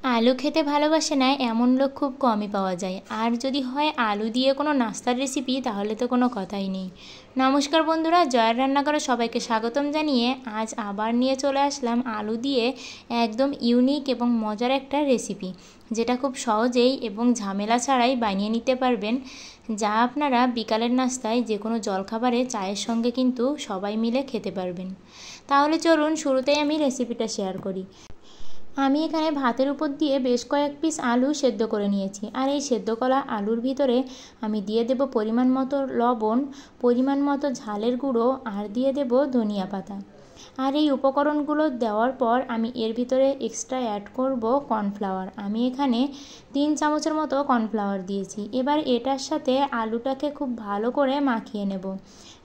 আলু খেতে ভালোবাসে না এমন লোক খুব কমই পাওয়া যায়। আর যদি হয় আলু দিয়ে কোনো নাস্তার রেসিপি, তাহলে তো কোনো কথাই নেই। নমস্কার বন্ধুরা, জয়ের রান্নাঘরে সবাইকে স্বাগতম জানিয়ে আজ আবার নিয়ে চলে আসলাম আলু দিয়ে একদম ইউনিক এবং মজার একটা রেসিপি, যেটা খুব সহজেই এবং ঝামেলা ছাড়াই বানিয়ে নিতে পারবেন, যা আপনারা বিকালের নাস্তায় যে কোনো জলখাবারে চায়ের সঙ্গে কিন্তু সবাই মিলে খেতে পারবেন। তাহলে চলুন শুরুতেই আমি রেসিপিটা শেয়ার করি। আমি এখানে ভাতের উপর দিয়ে বেশ কয়েক পিস আলু সেদ্ধ করে নিয়েছি। আর এই সেদ্ধ করা আলুর ভিতরে আমি দিয়ে দেব পরিমাণ মতো লবণ, পরিমাণ মতো ঝালের গুঁড়ো, আর দিয়ে দেব ধনিয়া পাতা। আর এই উপকরণগুলো দেওয়ার পর আমি এর ভিতরে এক্সট্রা অ্যাড করব কর্নফ্লাওয়ার। আমি এখানে 3 চামচের মতো কর্নফ্লাওয়ার দিয়েছি। এবার এটার সাথে আলুটাকে খুব ভালো করে মাখিয়ে নেব।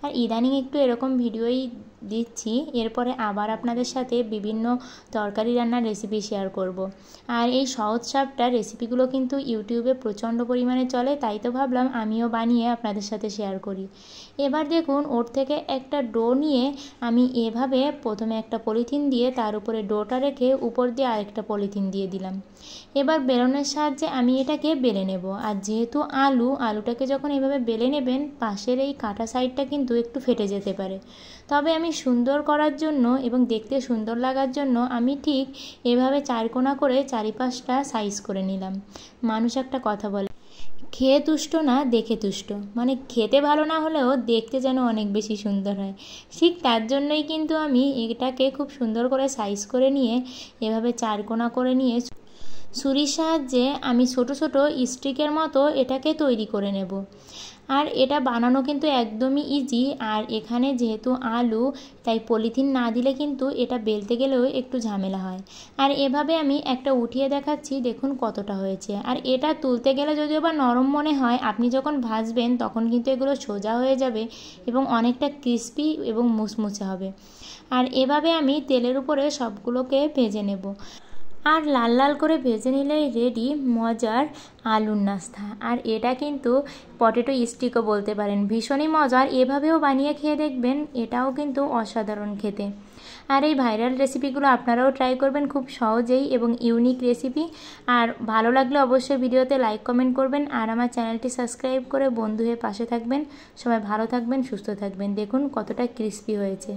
আর ইদানিং একটু এরকম ভিডিওই দিচ্ছি, এরপরে আবার আপনাদের সাথে বিভিন্ন তরকারি রান্নার রেসিপি শেয়ার করব। আর এই সহজ সাপটা রেসিপিগুলো কিন্তু ইউটিউবে প্রচণ্ড পরিমাণে চলে, তাই তো ভাবলাম আমিও বানিয়ে আপনাদের সাথে শেয়ার করি। এবার দেখুন, ওর থেকে একটা ডো নিয়ে আমি এভাবে প্রথমে একটা পলিথিন দিয়ে তার উপরে ডোটা রেখে উপর দিয়ে আরেকটা পলিথিন দিয়ে দিলাম। এবার বেলনের সাহায্যে আমি এটাকে বেলে নেব। আর যেহেতু আলুটাকে যখন এভাবে বেলে নেবেন, পাশের এই কাটা সাইডটা কিন্তু একটু ফেটে যেতে পারে। তবে আমি সুন্দর করার জন্য এবং দেখতে সুন্দর লাগার জন্য আমি ঠিক এভাবে চারকোনা করে চারিপাশটা সাইজ করে নিলাম। মানুষ একটা কথা বলে, খেয়ে তুষ্ট না দেখে তুষ্ট, মানে খেতে ভালো না হলেও দেখতে যেন অনেক বেশি সুন্দর হয়। ঠিক তার জন্যই কিন্তু আমি এটাকে খুব সুন্দর করে সাইজ করে নিয়ে এভাবে চারকোনা করে নিয়ে ছুরির সাহায্যে আমি ছোট ছোট স্টিকের মতো এটাকে তৈরি করে নেব। আর এটা বানানো কিন্তু একদমই ইজি। আর এখানে যেহেতু আলু, তাই পলিথিন না দিলে কিন্তু এটা বেলতে গেলেও একটু ঝামেলা হয়। আর এভাবে আমি একটা উঠিয়ে দেখাচ্ছি, দেখুন কতটা হয়েছে। আর এটা তুলতে গেলে যদিও বা নরম মনে হয়, আপনি যখন ভাজবেন তখন কিন্তু এগুলো সোজা হয়ে যাবে এবং অনেকটা ক্রিস্পি এবং মুচমুচে হবে। আর এভাবে আমি তেলের উপরে সবগুলোকে ভেজে নেব। আর লাল লাল করে ভেজে নিলেই রেডি মজার আলুর নাস্তা। আর এটা কিন্তু পটেটো স্টিকও বলতে পারেন, ভীষণই মজার। এভাবেও বানিয়ে খেয়ে দেখবেন, এটাও কিন্তু অসাধারণ খেতে। আর এই ভাইরাল রেসিপিগুলো আপনারাও ট্রাই করবেন, খুব সহজেই এবং ইউনিক রেসিপি। আর ভালো লাগলে অবশ্যই ভিডিওতে লাইক কমেন্ট করবেন, আর আমার চ্যানেলটি সাবস্ক্রাইব করে বন্ধু হয়ে পাশে থাকবেন। সবাই ভালো থাকবেন, সুস্থ থাকবেন। দেখুন কতটা ক্রিস্পি হয়েছে।